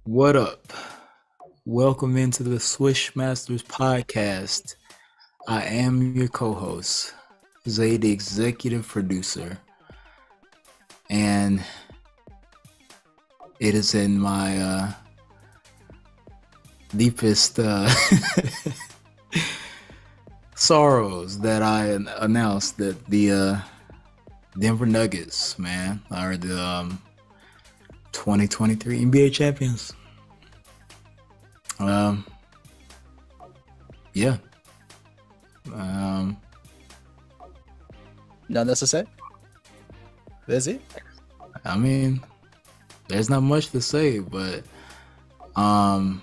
What up? Welcome into the Swish Masters Podcast. I am your co-host, Zay, the executive producer, and it is in my deepest sorrows that I announced that the Denver Nuggets, man, are the 2023 NBA champions. Yeah. Nothing else to say? That's it? I mean, there's not much to say, but I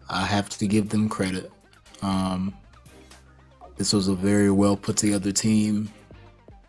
have to give them credit. This was a very well put together team,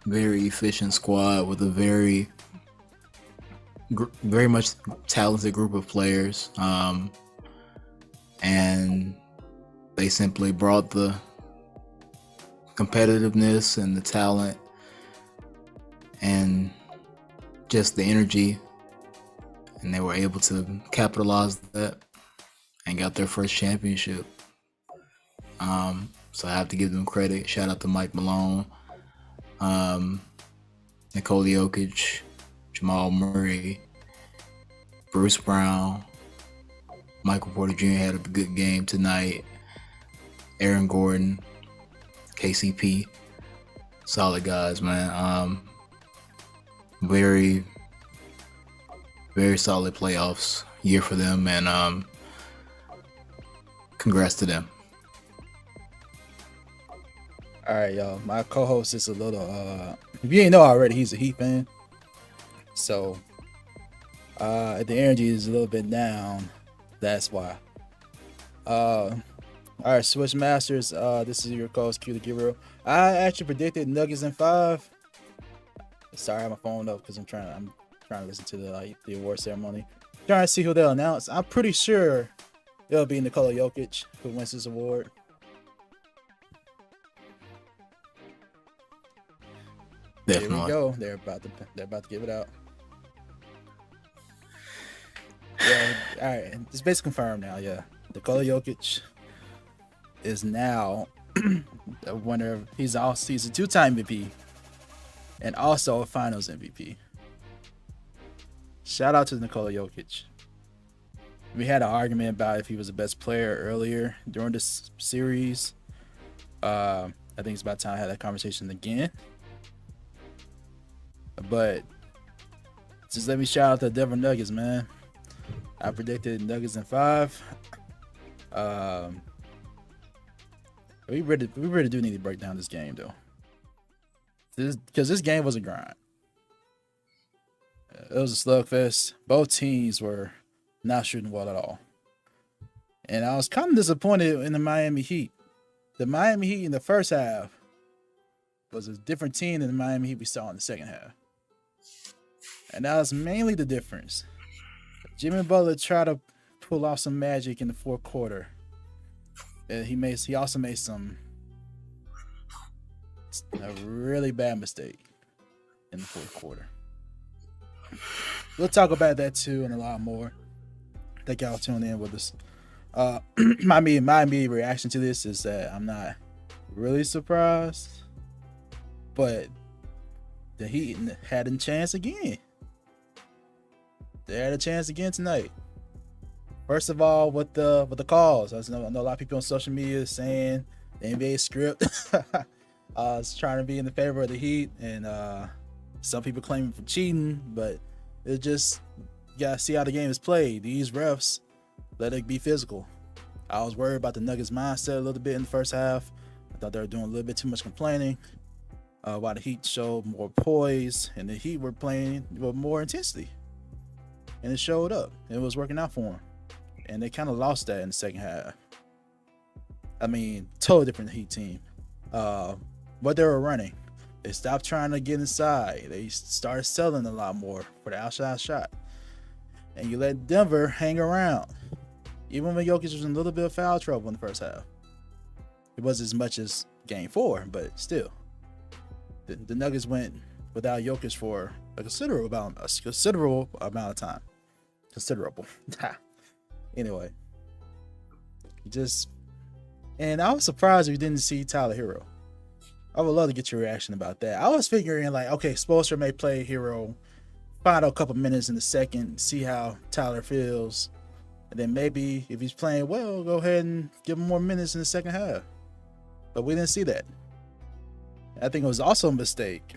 very efficient squad with a very much talented group of players, and they simply brought the competitiveness and the talent and just the energy, and they were able to capitalize that and got their first championship. So I have to give them credit. Shout out to Mike Malone, Nikola Jokic, Jamal Murray, Bruce Brown, Michael Porter Jr. had a good game tonight. Aaron Gordon, KCP, solid guys, man. Very, very solid playoffs year for them, and congrats to them. All right, y'all. My co-host is a little if you didn't know already, he's a Heat fan. So the energy is a little bit down. That's why. All right, Swish Masters. This is your co-host QtheGuru. I actually predicted Nuggets in 5. Sorry, I have my phone up because I'm trying to listen to the award ceremony. Trying to see who they'll announce. I'm pretty sure it'll be Nikola Jokic who wins this award. Definitely. Here we go. They're about to give it out. Yeah. All right. It's basically confirmed now. Yeah. Nikola Jokic is now the winner. He's a 2-time MVP and also a Finals MVP. Shout out to Nikola Jokic. We had an argument about if he was the best player earlier during this series. I think it's about time I had that conversation again. But just let me shout out the Denver Nuggets, man. I predicted Nuggets in 5. We really do need to break down this game though, because this game was a grind. It was a slugfest. Both teams were not shooting well at all, and I was kind of disappointed in the Miami Heat. The Miami Heat in the first half was a different team than the Miami Heat we saw in the second half. And that was mainly the difference. Jimmy Butler tried to pull off some magic in the fourth quarter. And he also made a really bad mistake in the fourth quarter. We'll talk about that too and a lot more. Thank y'all for tuning in with us. My immediate reaction to this is that I'm not really surprised, but the Heat had a chance again. They had a chance again tonight. First of all, with the calls, I know a lot of people on social media saying the NBA script is trying to be in the favor of the Heat, and some people claiming for cheating, but it just, you gotta see how the game is played. These refs let it be physical. I was worried about the Nuggets mindset a little bit in the first half. I thought they were doing a little bit too much complaining, while the Heat showed more poise, and the Heat were playing with more intensity. And it showed up. It was working out for them. And they kind of lost that in the second half. I mean, totally different Heat team. What they were running. They stopped trying to get inside. They started selling a lot more for the outside shot. And you let Denver hang around. Even when Jokic was in a little bit of foul trouble in the first half. It wasn't as much as game 4, but still. The Nuggets went without Jokic for a considerable amount of time. Considerable. Anyway, and I was surprised we didn't see Tyler Hero. I would love to get your reaction about that. I was figuring like, okay, Spoelstra may play Hero, find out a couple minutes in the second, see how Tyler feels, and then maybe if he's playing well, go ahead and give him more minutes in the second half. But we didn't see that. I think it was also a mistake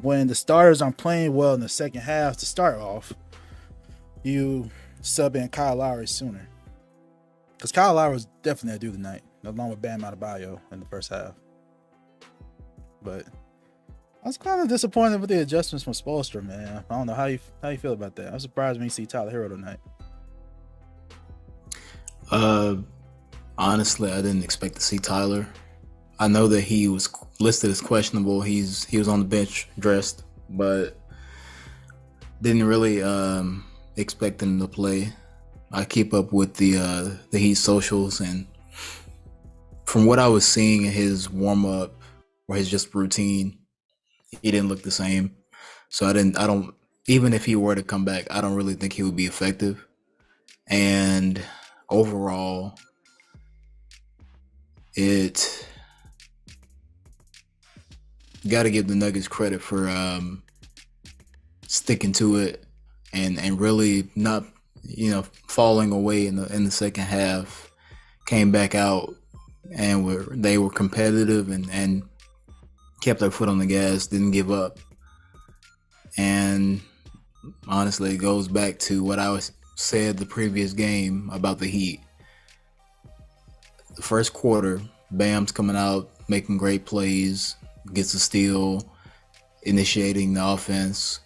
when the starters aren't playing well in the second half to start off. You sub in Kyle Lowry sooner, because Kyle Lowry was definitely a dude tonight, along with Bam Adebayo in the first half. But I was kind of disappointed with the adjustments from Spoelstra, man. I don't know how you feel about that. I'm surprised when you see Tyler Hero tonight. Honestly, I didn't expect to see Tyler. I know that he was listed as questionable. He was on the bench dressed, but didn't really expect him to play. I keep up with the Heat socials, and from what I was seeing in his warm up or his just routine, he didn't look the same. So I don't even if he were to come back, I don't really think he would be effective. And overall, it got to give the Nuggets credit for sticking to it and really not, falling away in the second half. Came back out and they were competitive and kept their foot on the gas, didn't give up. And honestly, it goes back to what I said the previous game about the Heat. The first quarter, Bam's coming out, making great plays, gets a steal, initiating the offense.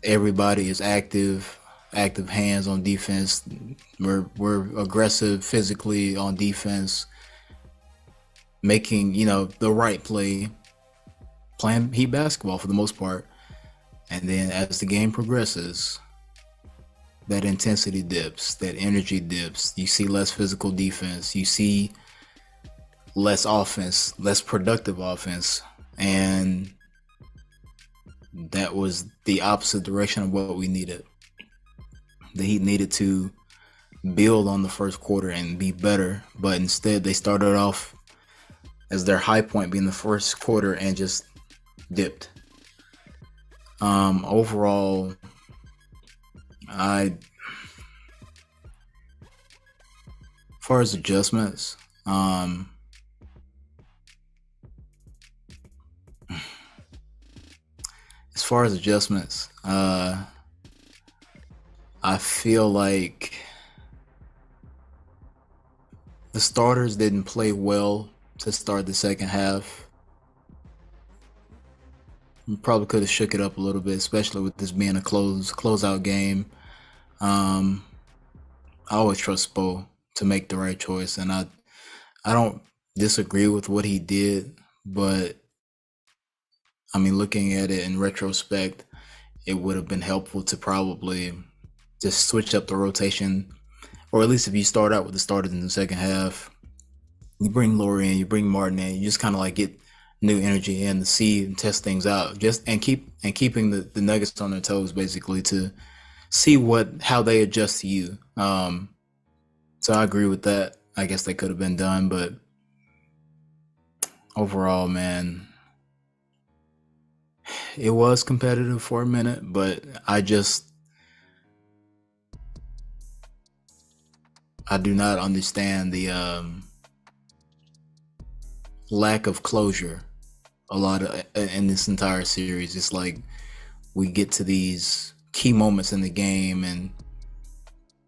Everybody is active hands on defense. We're aggressive physically on defense, making, the right play, playing Heat basketball for the most part. And then as the game progresses, that intensity dips, that energy dips. You see less physical defense. You see less offense, less productive offense. And that was the opposite direction of what we needed. The Heat needed to build on the first quarter and be better, but instead they started off as their high point being the first quarter and just dipped. Overall, as far as adjustments, I feel like the starters didn't play well to start the second half. We probably could have shook it up a little bit, especially with this being a closeout game. I always trust Spo to make the right choice, and I don't disagree with what he did, but I mean, looking at it in retrospect, it would have been helpful to probably just switch up the rotation, or at least if you start out with the starters in the second half, you bring Laurie in, you bring Martin in, you just kind of like get new energy in to see and test things out, keeping the Nuggets on their toes, basically, to see how they adjust to you. So I agree with that. I guess they could have been done, but overall, man, it was competitive for a minute, but I do not understand the lack of closure a lot in this entire series. It's like we get to these key moments in the game and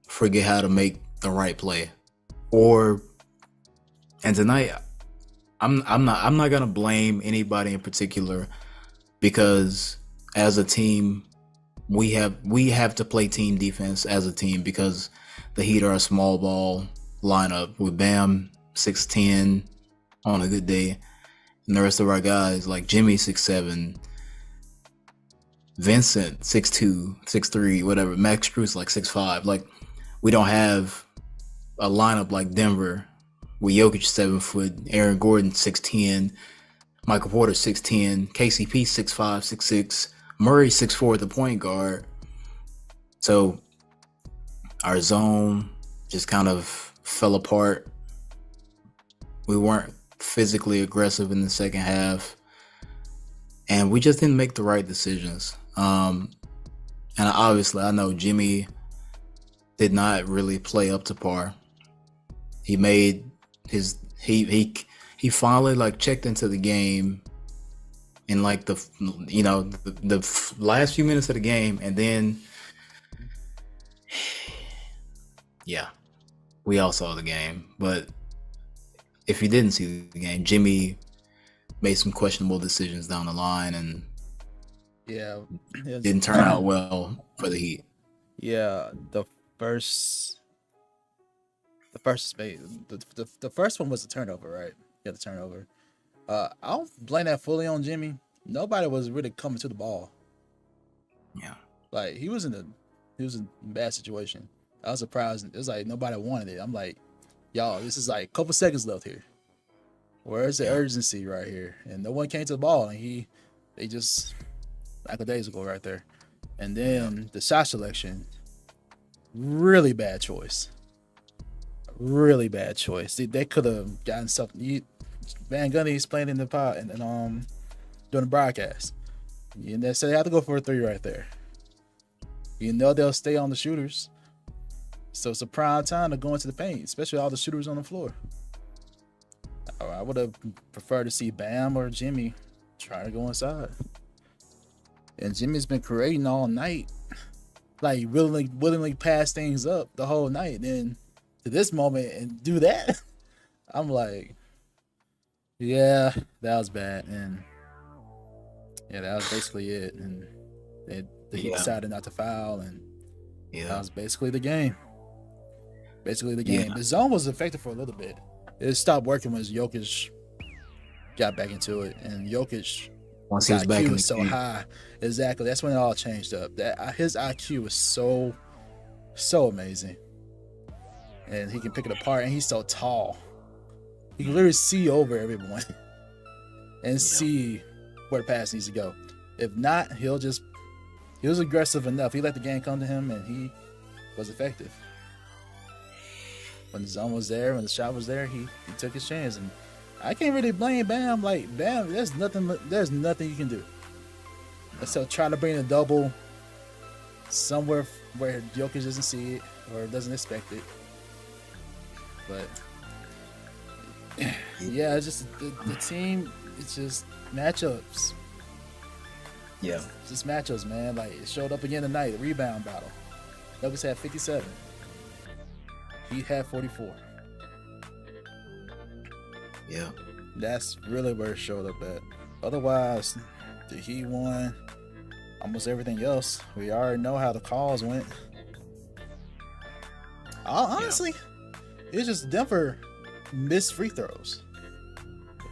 forget how to make the right play. And tonight, I'm not gonna blame anybody in particular, because as a team, we have to play team defense as a team, because the Heat are a small ball lineup with Bam 6'10" on a good day, and the rest of our guys like Jimmy 6'7", Vincent 6'2", 6'3", whatever. Max Strus like 6'5". Like, we don't have a lineup like Denver with Jokic 7 foot, Aaron Gordon 6'10", Michael Porter 6'10", KCP 6'5", 6'6", Murray 6'4", the point guard. So our zone just kind of fell apart. We weren't physically aggressive in the second half, and we just didn't make the right decisions. And obviously, I know Jimmy did not really play up to par. He made his he finally like checked into the game in like the last few minutes of the game, and then yeah, we all saw the game. But if you didn't see the game, Jimmy made some questionable decisions down the line, and didn't turn out well for the Heat. Yeah, the first one was a turnover, right? Yeah, the turnover. I don't blame that fully on Jimmy. Nobody was really coming to the ball. Yeah, like he was in a bad situation. I was surprised. It was like nobody wanted it. I'm like, y'all, this is like a couple seconds left here. Where's the urgency right here? And no one came to the ball, and they just lackadaisical right there. And then the shot selection, really bad choice. Really bad choice. They could have gotten something. Van Gundy explained in the pod and during the broadcast. And they said they have to go for a 3 right there. They'll stay on the shooters. So it's a prime time to go into the paint, especially all the shooters on the floor. I would have preferred to see Bam or Jimmy try to go inside. And Jimmy's been creating all night, like willingly pass things up the whole night. Then to this moment and do that, I'm like, yeah, that was bad. And yeah, that was basically it. And he decided not to foul, and that was basically the game. The zone was effective for a little bit. It stopped working once Jokic got back into it, and Jokic, once he was back, IQ was so high. Exactly, that's when it all changed up. That his IQ was so amazing, and he can pick it apart. And he's so tall, he can literally see over everyone and see where the pass needs to go. If not, he was aggressive enough. He let the game come to him, and he was effective. When the zone was there, when the shot was there, he took his chance. And I can't really blame Bam. Like, Bam, there's nothing you can do. So try to bring a double somewhere where Jokic doesn't see it or doesn't expect it. But yeah, it's just the team. It's just matchups. Yeah, it's just matchups, man. Like, it showed up again tonight. The rebound battle. Nuggets had 57. He had 44. Yeah. That's really where it showed up at. Otherwise, the Heat won. Almost everything else, we already know how the calls went. Honestly, it's just Denver missed free throws.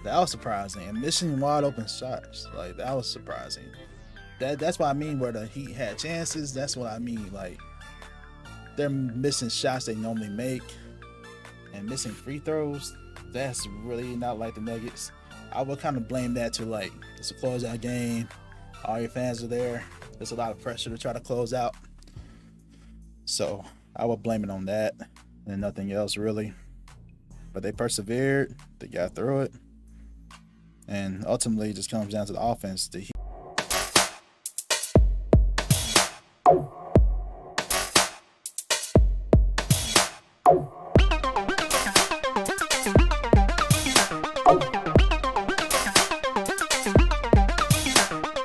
That was surprising. And missing wide open shots. Like, that was surprising. That's what I mean where the Heat had chances. That's what I mean. Like, they're missing shots they normally make and missing free throws. That's really not like the Nuggets. I would kind of blame that to, like, it's a closeout game. All your fans are there. There's a lot of pressure to try to close out. So I would blame it on that and nothing else, really. But they persevered. They got through it. And ultimately, it just comes down to the offense. The Heat.